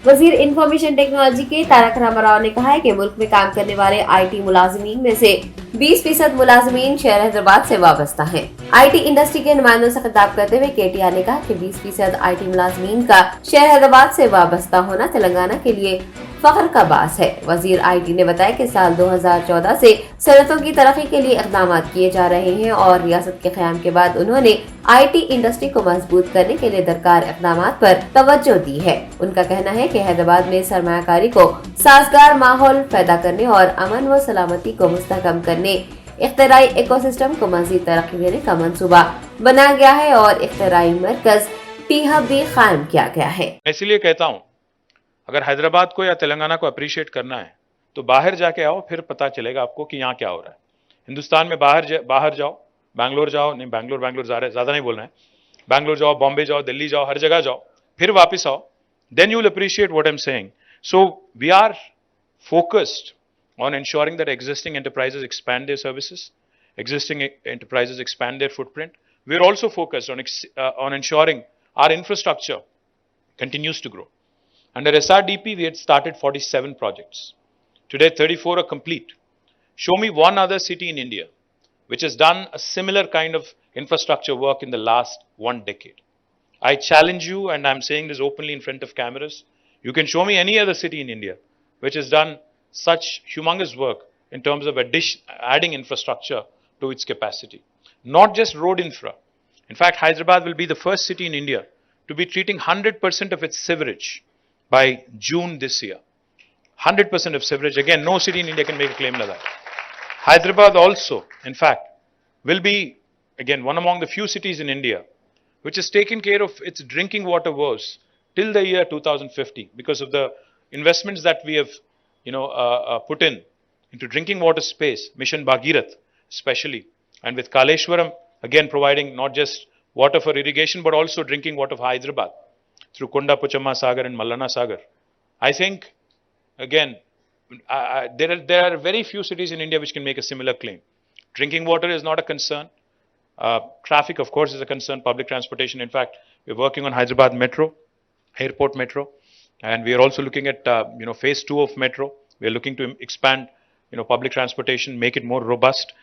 वजीर information technology के तारक रामाराव ने कहा है कि मुल्क में काम करने वाले आईटी मुलाजिमीन में से 20% मुलाजिमीन शहर हैदराबाद से वाबस्ता हैं। आईटी इंडस्ट्री के नुमाइंदों से खिताब करते हुए केटीआर ने कहा कि 20% आईटी मुलाजिमीन का शहर हैदराबाद से वाबस्ता होना तेलंगाना के लिए फख्र का बास है। वजीर आईटी ने बताया कि साल 2014 से सनतों की तरक्की के लिए इकदाम किए जा रहे हैं और रियासत के क़याम के बाद उन्होंने आईटी इंडस्ट्री को मजबूत करने के लिए दरकार इकदाम पर तवज्जो दी है। उनका कहना है कि हैदराबाद में सरमायाकारी को साजगार माहौल पैदा करने और अमन व सलामती को मुस्तहकम करने इख्तराई इकोसिस्टम को मजीद तरक्की देने का मंसूबा बनाया गया है और इख्तराई मरकज टी हब भी कायम किया गया है। इसलिए कहता हूँ, अगर हैदराबाद को या तेलंगाना को अप्रिशिएट करना है तो बाहर जाके आओ, फिर पता चलेगा आपको कि यहाँ क्या हो रहा है। हिंदुस्तान में बाहर जाओ, बैंगलोर जाओ, नहीं बैंगलोर ज़्यादा नहीं बोल रहे हैं, बैंगलोर जाओ, बॉम्बे जाओ, दिल्ली जाओ, हर जगह जाओ, फिर वापस आओ, then you'll appreciate what I'm saying. So we are focused on ensuring that existing enterprises expand their services, existing enterprises expand their footprint. We're also focused on ensuring our infrastructure continues to grow. Under SRDP, we had started 47 projects. Today, 34 are complete. Show me one other city in India which has done a similar kind of infrastructure work in the last 1 decade. I challenge you, and I'm saying this openly in front of cameras, you can show me any other city in India which has done such humongous work in terms of adding infrastructure to its capacity. Not just road infra. In fact, Hyderabad will be the first city in India to be treating 100% of its sewerage by June this year. 100% of sewerage. Again, no city in India can make a claim like that. Hyderabad also, in fact, will be, again, one among the few cities in India which has taken care of its drinking water woes till the year 2050 because of the investments that we have, put into drinking water space, Mission Bhagirath especially, and with Kaleshwaram, again providing not just water for irrigation but also drinking water for Hyderabad through Kunda Puchamma Sagar and Mallana Sagar. I think, again, there are very few cities in India which can make a similar claim. Drinking water is not a concern. Traffic, of course, is a concern. Public transportation. In fact, we're working on Hyderabad Metro, Airport Metro, and we are also looking at phase 2 of Metro. We are looking to expand public transportation, make it more robust.